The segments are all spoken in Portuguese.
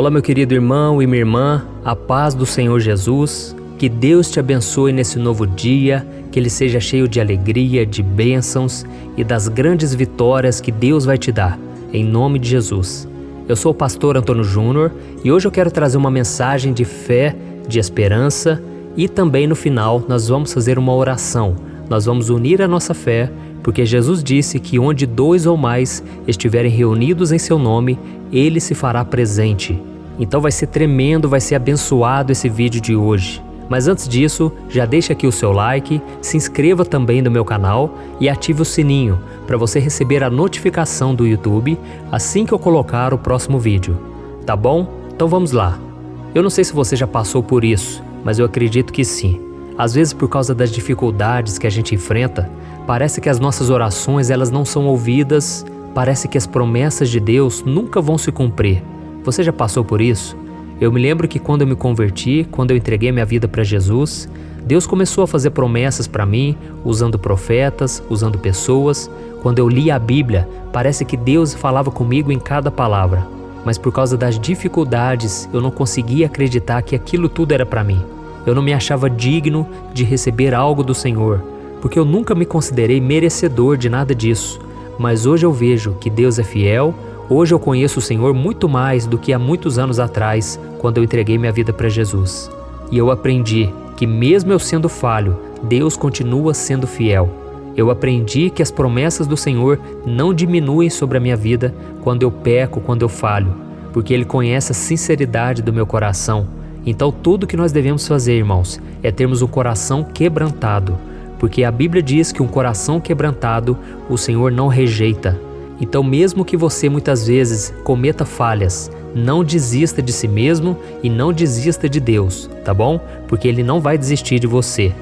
Olá, meu querido irmão e minha irmã, a paz do Senhor Jesus, que Deus te abençoe nesse novo dia, que ele seja cheio de alegria, de bênçãos e das grandes vitórias que Deus vai te dar, em nome de Jesus. Eu sou o pastor Antônio Júnior e hoje eu quero trazer uma mensagem de fé, de esperança e também no final nós vamos fazer uma oração. Nós vamos unir a nossa fé, porque Jesus disse que onde 2 ou mais estiverem reunidos em seu nome, Ele se fará presente. Então vai ser tremendo, vai ser abençoado esse vídeo de hoje. Mas antes disso, já deixa aqui o seu like, se inscreva também no meu canal e ative o sininho para você receber a notificação do YouTube assim que eu colocar o próximo vídeo. Tá bom? Então vamos lá. Eu não sei se você já passou por isso, mas eu acredito que sim. Às vezes, por causa das dificuldades que a gente enfrenta, parece que as nossas orações elas não são ouvidas, parece que as promessas de Deus nunca vão se cumprir. Você já passou por isso? Eu me lembro que quando eu me converti, quando eu entreguei minha vida para Jesus, Deus começou a fazer promessas para mim, usando profetas, usando pessoas. Quando eu li a Bíblia, parece que Deus falava comigo em cada palavra. Mas por causa das dificuldades, eu não conseguia acreditar que aquilo tudo era para mim. Eu não me achava digno de receber algo do Senhor, porque eu nunca me considerei merecedor de nada disso. Mas hoje eu vejo que Deus é fiel, hoje eu conheço o Senhor muito mais do que há muitos anos atrás, quando eu entreguei minha vida para Jesus. E eu aprendi que mesmo eu sendo falho, Deus continua sendo fiel. Eu aprendi que as promessas do Senhor não diminuem sobre a minha vida quando eu peco, quando eu falho, porque Ele conhece a sinceridade do meu coração. Então tudo que nós devemos fazer, irmãos, é termos um coração quebrantado, porque a Bíblia diz que um coração quebrantado o Senhor não rejeita. Então mesmo que você muitas vezes cometa falhas, não desista de si mesmo e não desista de Deus, tá bom? Porque Ele não vai desistir de você.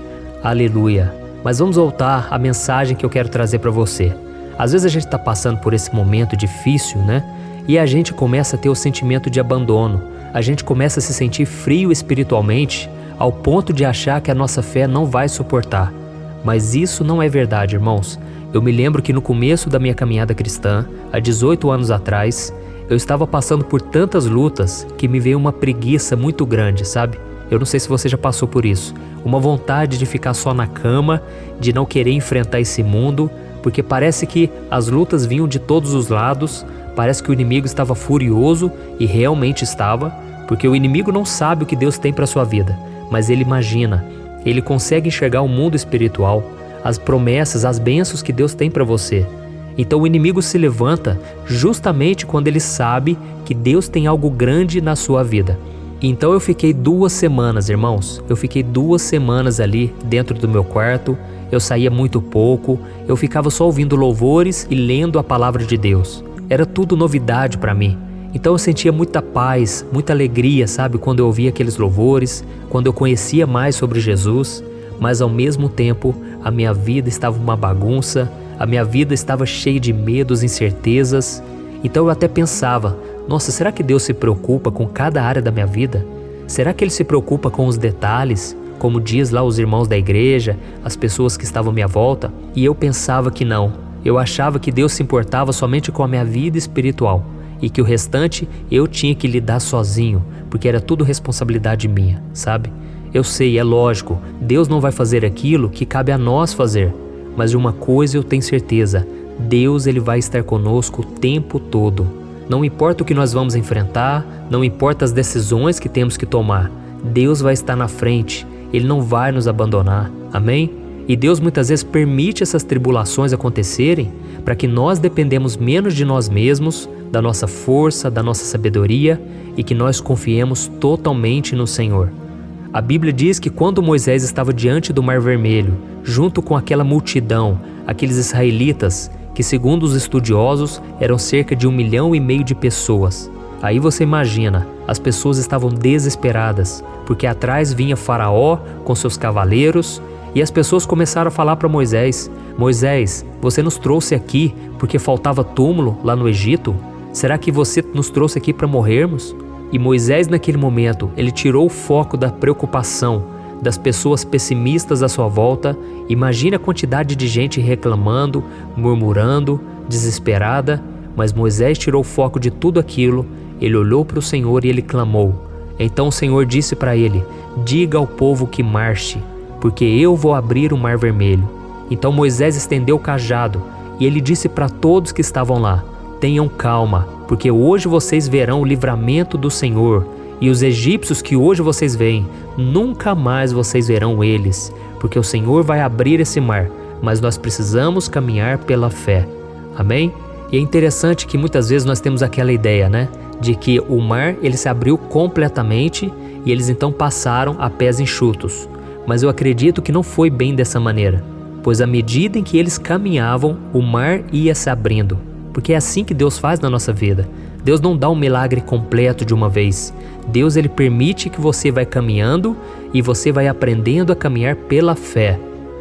Aleluia! Mas vamos voltar à mensagem que eu quero trazer para você. Às vezes a gente está passando por esse momento difícil, né? E a gente começa a ter o sentimento de abandono. A gente começa a se sentir frio espiritualmente ao ponto de achar que a nossa fé não vai suportar. Mas isso não é verdade, irmãos. Eu me lembro que no começo da minha caminhada cristã, há 18 anos atrás, eu estava passando por tantas lutas que me veio uma preguiça muito grande, sabe? Eu não sei se você já passou por isso. Uma vontade de ficar só na cama, de não querer enfrentar esse mundo, porque parece que as lutas vinham de todos os lados. Parece que o inimigo estava furioso e realmente estava, porque o inimigo não sabe o que Deus tem para sua vida, mas ele imagina, ele consegue enxergar o mundo espiritual, as promessas, as bênçãos que Deus tem para você. Então o inimigo se levanta justamente quando ele sabe que Deus tem algo grande na sua vida. Então eu fiquei 2 semanas, irmãos, eu fiquei 2 semanas ali dentro do meu quarto, eu saía muito pouco, eu ficava só ouvindo louvores e lendo a palavra de Deus. Era tudo novidade para mim. Então eu sentia muita paz, muita alegria, sabe? Quando eu ouvia aqueles louvores, quando eu conhecia mais sobre Jesus. Mas ao mesmo tempo, a minha vida estava uma bagunça, a minha vida estava cheia de medos, incertezas. Então eu até pensava, nossa, será que Deus se preocupa com cada área da minha vida? Será que Ele se preocupa com os detalhes? Como diz lá os irmãos da igreja, as pessoas que estavam à minha volta? E eu pensava que não. Eu achava que Deus se importava somente com a minha vida espiritual e que o restante eu tinha que lidar sozinho, porque era tudo responsabilidade minha, sabe? Eu sei, é lógico, Deus não vai fazer aquilo que cabe a nós fazer, mas de uma coisa eu tenho certeza, Deus ele vai estar conosco o tempo todo. Não importa o que nós vamos enfrentar, não importa as decisões que temos que tomar, Deus vai estar na frente, Ele não vai nos abandonar, amém? E Deus muitas vezes permite essas tribulações acontecerem para que nós dependemos menos de nós mesmos, da nossa força, da nossa sabedoria e que nós confiemos totalmente no Senhor. A Bíblia diz que quando Moisés estava diante do Mar Vermelho, junto com aquela multidão, aqueles israelitas, que segundo os estudiosos eram cerca de 1,5 milhão de pessoas. Aí você imagina, as pessoas estavam desesperadas, porque atrás vinha Faraó com seus cavaleiros, e as pessoas começaram a falar para Moisés, Moisés, você nos trouxe aqui porque faltava túmulo lá no Egito? Será que você nos trouxe aqui para morrermos? E Moisés naquele momento, ele tirou o foco da preocupação das pessoas pessimistas à sua volta. Imagine a quantidade de gente reclamando, murmurando, desesperada, mas Moisés tirou o foco de tudo aquilo ele olhou para o Senhor e ele clamou. Então o Senhor disse para ele: diga ao povo que marche, porque eu vou abrir o mar vermelho. Então Moisés estendeu o cajado e ele disse para todos que estavam lá: tenham calma, porque hoje vocês verão o livramento do Senhor, e os egípcios que hoje vocês veem, nunca mais vocês verão eles, porque o Senhor vai abrir esse mar, mas nós precisamos caminhar pela fé. Amém? E é interessante que muitas vezes nós temos aquela ideia, né? De que o mar ele se abriu completamente e eles então passaram a pés enxutos. Mas eu acredito que não foi bem dessa maneira, pois à medida em que eles caminhavam, o mar ia se abrindo. Porque é assim que Deus faz na nossa vida. Deus não dá um milagre completo de uma vez. Deus ele permite que você vai caminhando e você vai aprendendo a caminhar pela fé.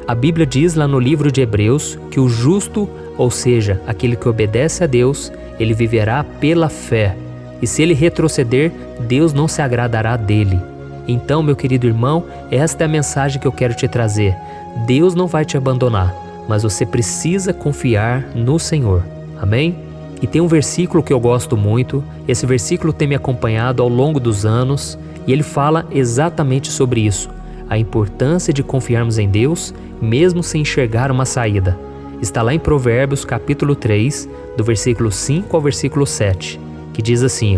A Bíblia diz lá no livro de Hebreus que o justo, ou seja, aquele que obedece a Deus, ele viverá pela fé. E se ele retroceder, Deus não se agradará dele. Então, meu querido irmão, esta é a mensagem que eu quero te trazer. Deus não vai te abandonar, mas você precisa confiar no Senhor. Amém? E tem um versículo que eu gosto muito. Esse versículo tem me acompanhado ao longo dos anos e ele fala exatamente sobre isso. A importância de confiarmos em Deus, mesmo sem enxergar uma saída. Está lá em Provérbios capítulo 3, do versículo 5 ao versículo 7, que diz assim: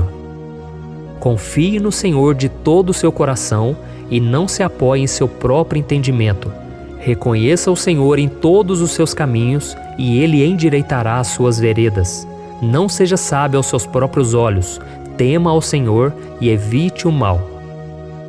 confie no Senhor de todo o seu coração e não se apoie em seu próprio entendimento. Reconheça o Senhor em todos os seus caminhos e Ele endireitará as suas veredas. Não seja sábio aos seus próprios olhos, tema ao Senhor e evite o mal.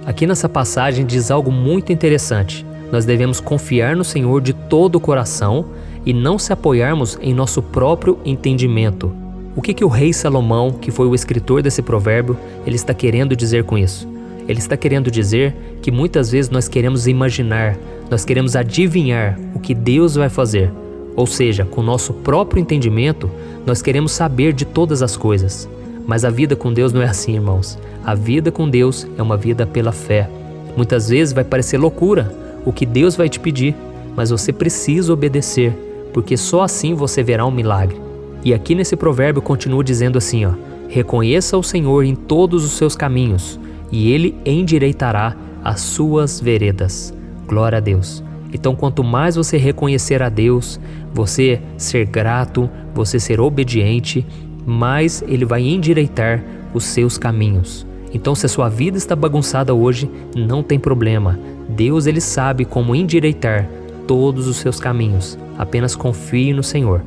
Aqui nessa passagem diz algo muito interessante. Nós devemos confiar no Senhor de todo o coração e não se apoiarmos em nosso próprio entendimento. O que o rei Salomão, que foi o escritor desse provérbio, ele está querendo dizer com isso? Ele está querendo dizer que muitas vezes nós queremos imaginar, nós queremos adivinhar o que Deus vai fazer. Ou seja, com o nosso próprio entendimento, nós queremos saber de todas as coisas. Mas a vida com Deus não é assim, irmãos. A vida com Deus é uma vida pela fé. Muitas vezes vai parecer loucura o que Deus vai te pedir, mas você precisa obedecer, porque só assim você verá um milagre. E aqui nesse provérbio continua dizendo assim, reconheça o Senhor em todos os seus caminhos, e Ele endireitará as suas veredas. Glória a Deus. Então, quanto mais você reconhecer a Deus, você ser grato, você ser obediente, mais Ele vai endireitar os seus caminhos. Então, se a sua vida está bagunçada hoje, não tem problema. Deus, Ele sabe como endireitar todos os seus caminhos. Apenas confie no Senhor.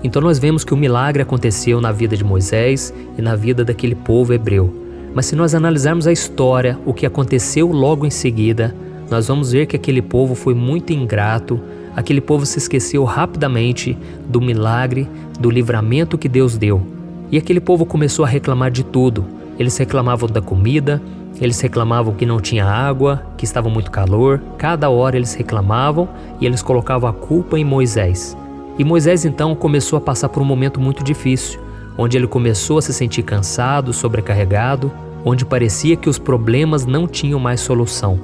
Então, nós vemos que o milagre aconteceu na vida de Moisés e na vida daquele povo hebreu. Mas se nós analisarmos a história, o que aconteceu logo em seguida, nós vamos ver que aquele povo foi muito ingrato, aquele povo se esqueceu rapidamente do milagre, do livramento que Deus deu. E aquele povo começou a reclamar de tudo. Eles reclamavam da comida, eles reclamavam que não tinha água, que estava muito calor. Cada hora eles reclamavam e eles colocavam a culpa em Moisés. E Moisés então começou a passar por um momento muito difícil, onde ele começou a se sentir cansado, sobrecarregado, onde parecia que os problemas não tinham mais solução.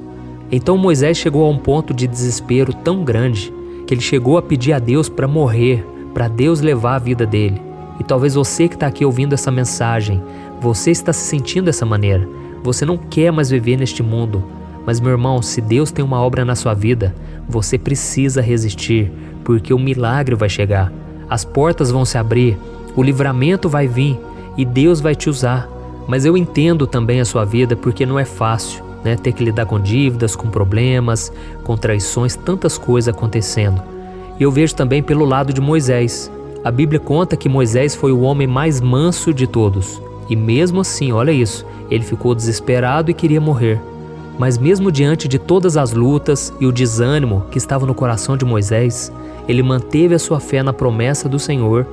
Então Moisés chegou a um ponto de desespero tão grande que ele chegou a pedir a Deus para morrer, para Deus levar a vida dele. E talvez você que está aqui ouvindo essa mensagem, você está se sentindo dessa maneira. Você não quer mais viver neste mundo. Mas, meu irmão, se Deus tem uma obra na sua vida, você precisa resistir, porque o milagre vai chegar. As portas vão se abrir, o livramento vai vir e Deus vai te usar. Mas eu entendo também a sua vida, porque não é fácil, né? Ter que lidar com dívidas, com problemas, com traições, tantas coisas acontecendo. E eu vejo também pelo lado de Moisés. A Bíblia conta que Moisés foi o homem mais manso de todos. E mesmo assim, olha isso, ele ficou desesperado e queria morrer. Mas mesmo diante de todas as lutas e o desânimo que estava no coração de Moisés, ele manteve a sua fé na promessa do Senhor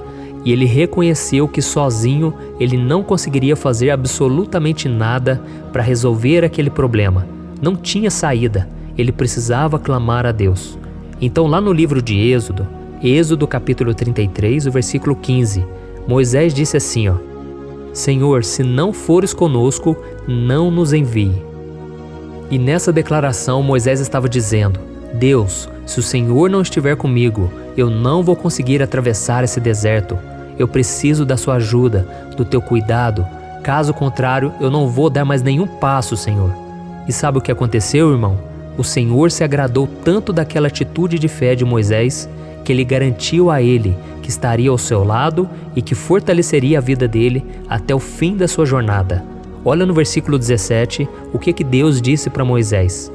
e ele reconheceu que sozinho ele não conseguiria fazer absolutamente nada para resolver aquele problema. Não tinha saída, ele precisava clamar a Deus. Então lá no livro de Êxodo capítulo 33, o versículo 15, Moisés disse assim, Senhor, se não fores conosco, não nos envie. E nessa declaração Moisés estava dizendo, Deus, se o Senhor não estiver comigo, eu não vou conseguir atravessar esse deserto. Eu preciso da sua ajuda, do teu cuidado. Caso contrário, eu não vou dar mais nenhum passo, Senhor. E sabe o que aconteceu, irmão? O Senhor se agradou tanto daquela atitude de fé de Moisés que ele garantiu a ele que estaria ao seu lado e que fortaleceria a vida dele até o fim da sua jornada. Olha no versículo 17 o que Deus disse para Moisés: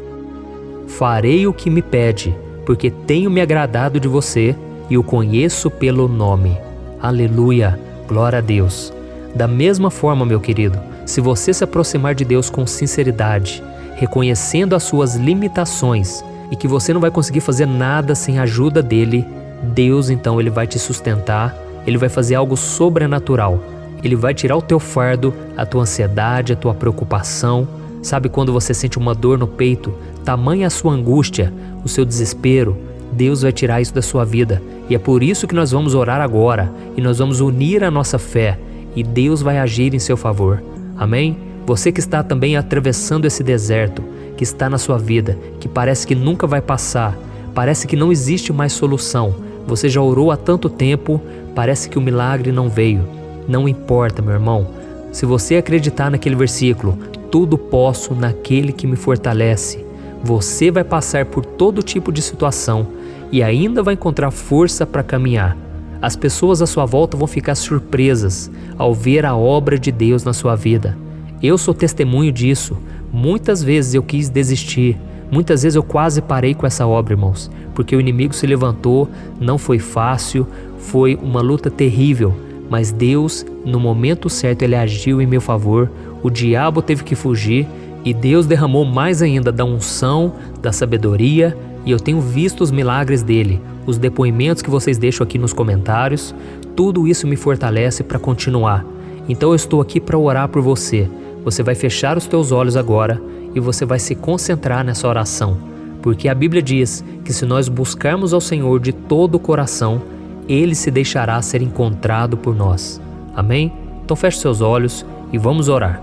farei o que me pede, porque tenho me agradado de você e o conheço pelo nome. Aleluia, glória a Deus. Da mesma forma, meu querido, se você se aproximar de Deus com sinceridade, reconhecendo as suas limitações e que você não vai conseguir fazer nada sem a ajuda dele, Deus então ele vai te sustentar, ele vai fazer algo sobrenatural. Ele vai tirar o teu fardo, a tua ansiedade, a tua preocupação. Sabe quando você sente uma dor no peito, tamanha a sua angústia, o seu desespero? Deus vai tirar isso da sua vida. E é por isso que nós vamos orar agora e nós vamos unir a nossa fé e Deus vai agir em seu favor. Amém? Você que está também atravessando esse deserto, que está na sua vida, que parece que nunca vai passar, parece que não existe mais solução. Você já orou há tanto tempo, parece que o milagre não veio. Não importa, meu irmão. Se você acreditar naquele versículo, tudo posso naquele que me fortalece, você vai passar por todo tipo de situação e ainda vai encontrar força para caminhar. As pessoas à sua volta vão ficar surpresas ao ver a obra de Deus na sua vida. Eu sou testemunho disso. Muitas vezes eu quis desistir. Muitas vezes eu quase parei com essa obra, irmãos, porque o inimigo se levantou, não foi fácil, foi uma luta terrível. Mas Deus, no momento certo, Ele agiu em meu favor, o diabo teve que fugir e Deus derramou mais ainda da unção, da sabedoria, e eu tenho visto os milagres dele, os depoimentos que vocês deixam aqui nos comentários, tudo isso me fortalece para continuar. Então eu estou aqui para orar por você. Você vai fechar os teus olhos agora e você vai se concentrar nessa oração, porque a Bíblia diz que se nós buscarmos ao Senhor de todo o coração, Ele se deixará ser encontrado por nós. Amém? Então feche seus olhos e vamos orar.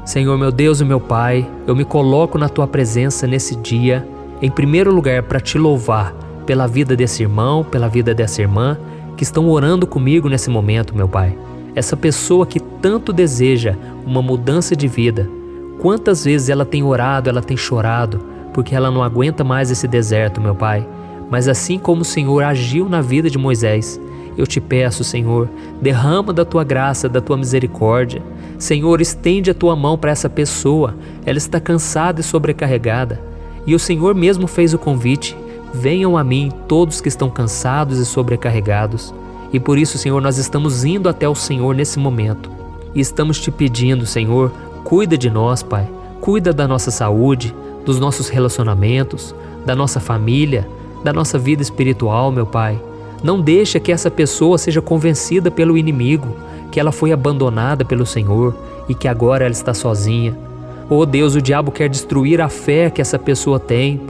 Senhor, meu Deus e meu Pai, eu me coloco na Tua presença nesse dia, em primeiro lugar para Te louvar pela vida desse irmão, pela vida dessa irmã, que estão orando comigo nesse momento, meu Pai. Essa pessoa que tanto deseja uma mudança de vida. Quantas vezes ela tem orado, ela tem chorado, porque ela não aguenta mais esse deserto, meu Pai. Mas assim como o Senhor agiu na vida de Moisés, eu te peço, Senhor, derrama da Tua graça, da Tua misericórdia. Senhor, estende a Tua mão para essa pessoa, ela está cansada e sobrecarregada. E o Senhor mesmo fez o convite: venham a mim todos que estão cansados e sobrecarregados. E por isso, Senhor, nós estamos indo até o Senhor nesse momento. E estamos te pedindo, Senhor, cuida de nós, Pai. Cuida da nossa saúde, dos nossos relacionamentos, da nossa família, da nossa vida espiritual, meu Pai. Não deixa que essa pessoa seja convencida pelo inimigo, que ela foi abandonada pelo Senhor e que agora ela está sozinha. Oh Deus, o diabo quer destruir a fé que essa pessoa tem.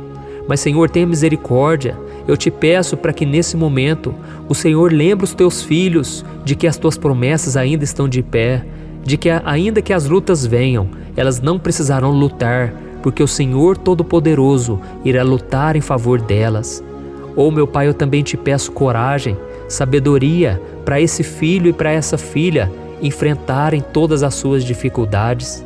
Mas Senhor, tenha misericórdia. Eu te peço para que nesse momento o Senhor lembre os teus filhos de que as tuas promessas ainda estão de pé, de que ainda que as lutas venham, elas não precisarão lutar, porque o Senhor Todo-Poderoso irá lutar em favor delas. Oh meu Pai, eu também te peço coragem, sabedoria para esse filho e para essa filha enfrentarem todas as suas dificuldades.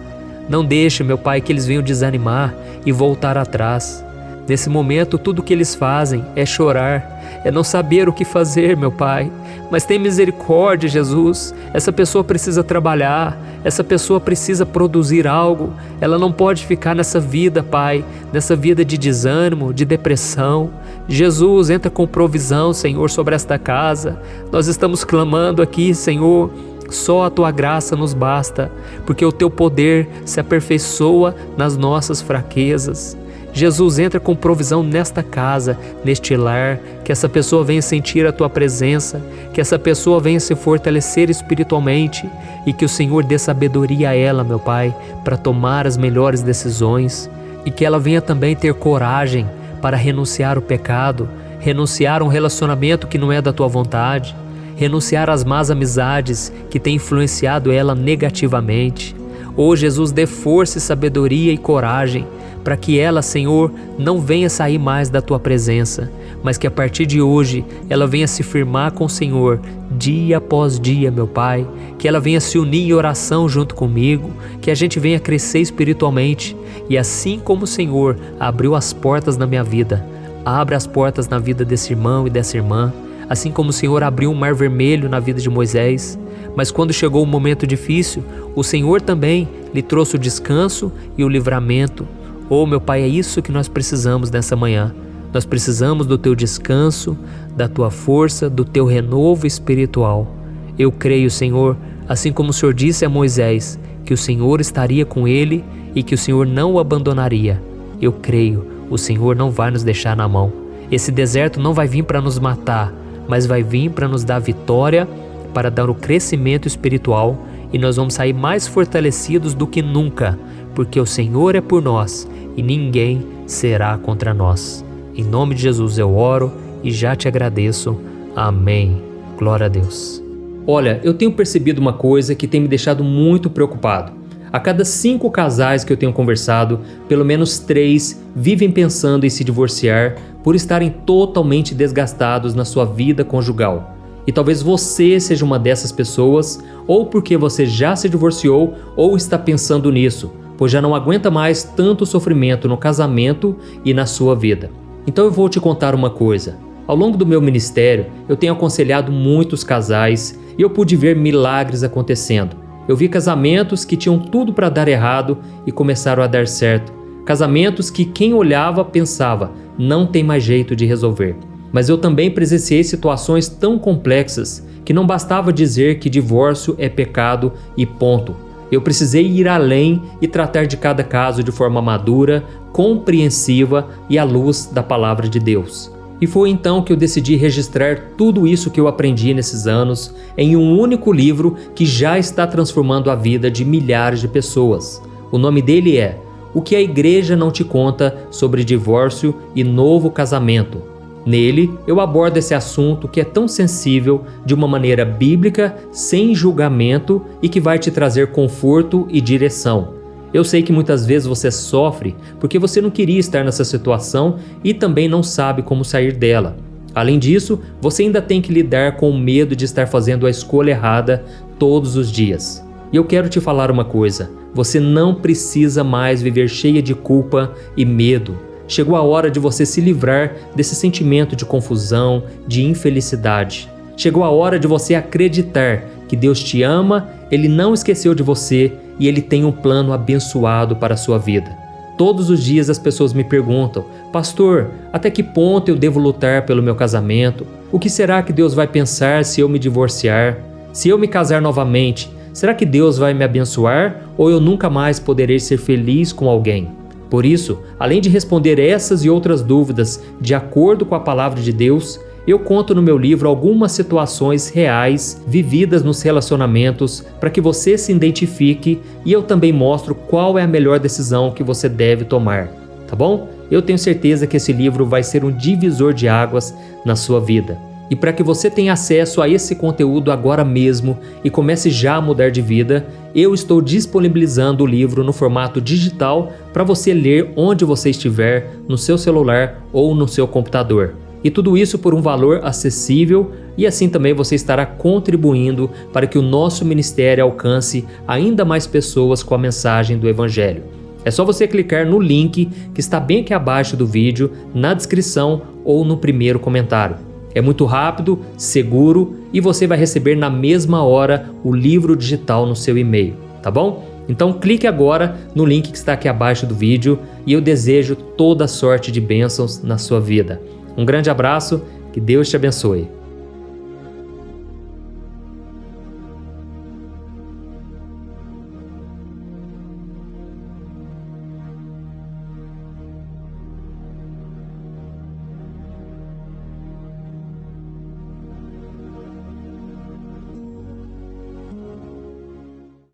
Não deixe, meu Pai, que eles venham desanimar e voltar atrás. Nesse momento, tudo que eles fazem é chorar, é não saber o que fazer, meu Pai. Mas tem misericórdia, Jesus. Essa pessoa precisa trabalhar, essa pessoa precisa produzir algo. Ela não pode ficar nessa vida, Pai, nessa vida de desânimo, de depressão. Jesus, entra com provisão, Senhor, sobre esta casa. Nós estamos clamando aqui, Senhor. Só a Tua graça nos basta, porque o Teu poder se aperfeiçoa nas nossas fraquezas. Jesus, entra com provisão nesta casa, neste lar, que essa pessoa venha sentir a Tua presença, que essa pessoa venha se fortalecer espiritualmente e que o Senhor dê sabedoria a ela, meu Pai, para tomar as melhores decisões e que ela venha também ter coragem para renunciar ao pecado, renunciar a um relacionamento que não é da Tua vontade, renunciar às más amizades que têm influenciado ela negativamente. Oh Jesus, dê força, sabedoria e coragem para que ela, Senhor, não venha sair mais da Tua presença, mas que a partir de hoje ela venha se firmar com o Senhor dia após dia, meu Pai, que ela venha se unir em oração junto comigo, que a gente venha crescer espiritualmente e assim como o Senhor abriu as portas na minha vida, abra as portas na vida desse irmão e dessa irmã, assim como o Senhor abriu um mar vermelho na vida de Moisés, mas quando chegou um momento difícil, o Senhor também lhe trouxe o descanso e o livramento. Oh, meu Pai, é isso que nós precisamos nessa manhã. Nós precisamos do Teu descanso, da Tua força, do Teu renovo espiritual. Eu creio, Senhor, assim como o Senhor disse a Moisés, que o Senhor estaria com ele e que o Senhor não o abandonaria. Eu creio, o Senhor não vai nos deixar na mão. Esse deserto não vai vir para nos matar, mas vai vir para nos dar vitória, para dar o crescimento espiritual e nós vamos sair mais fortalecidos do que nunca, porque o Senhor é por nós e ninguém será contra nós. Em nome de Jesus eu oro e já te agradeço. Amém. Glória a Deus. Olha, eu tenho percebido uma coisa que tem me deixado muito preocupado. A cada 5 casais que eu tenho conversado, pelo menos 3 vivem pensando em se divorciar por estarem totalmente desgastados na sua vida conjugal. E talvez você seja uma dessas pessoas, ou porque você já se divorciou ou está pensando nisso, pois já não aguenta mais tanto sofrimento no casamento e na sua vida. Então eu vou te contar uma coisa. Ao longo do meu ministério, eu tenho aconselhado muitos casais e eu pude ver milagres acontecendo. Eu vi casamentos que tinham tudo para dar errado e começaram a dar certo. Casamentos que quem olhava pensava, não tem mais jeito de resolver. Mas eu também presenciei situações tão complexas que não bastava dizer que divórcio é pecado e ponto. Eu precisei ir além e tratar de cada caso de forma madura, compreensiva e à luz da palavra de Deus. E foi então que eu decidi registrar tudo isso que eu aprendi nesses anos em um único livro que já está transformando a vida de milhares de pessoas. O nome dele é O que a Igreja Não Te Conta sobre Divórcio e Novo Casamento. Nele, eu abordo esse assunto que é tão sensível de uma maneira bíblica, sem julgamento e que vai te trazer conforto e direção. Eu sei que muitas vezes você sofre porque você não queria estar nessa situação e também não sabe como sair dela. Além disso, você ainda tem que lidar com o medo de estar fazendo a escolha errada todos os dias. E eu quero te falar uma coisa, você não precisa mais viver cheia de culpa e medo. Chegou a hora de você se livrar desse sentimento de confusão, de infelicidade. Chegou a hora de você acreditar que Deus te ama, Ele não esqueceu de você e Ele tem um plano abençoado para a sua vida. Todos os dias as pessoas me perguntam, pastor, até que ponto eu devo lutar pelo meu casamento? O que será que Deus vai pensar se eu me divorciar? Se eu me casar novamente, será que Deus vai me abençoar ou eu nunca mais poderei ser feliz com alguém? Por isso, além de responder essas e outras dúvidas de acordo com a palavra de Deus, eu conto no meu livro algumas situações reais vividas nos relacionamentos para que você se identifique e eu também mostro qual é a melhor decisão que você deve tomar, tá bom? Eu tenho certeza que esse livro vai ser um divisor de águas na sua vida. E para que você tenha acesso a esse conteúdo agora mesmo e comece já a mudar de vida, eu estou disponibilizando o livro no formato digital para você ler onde você estiver, no seu celular ou no seu computador. E tudo isso por um valor acessível e assim também você estará contribuindo para que o nosso ministério alcance ainda mais pessoas com a mensagem do Evangelho. É só você clicar no link que está bem aqui abaixo do vídeo, na descrição ou no primeiro comentário. É muito rápido, seguro e você vai receber na mesma hora o livro digital no seu e-mail, tá bom? Então clique agora no link que está aqui abaixo do vídeo e eu desejo toda sorte de bênçãos na sua vida. Um grande abraço, que Deus te abençoe.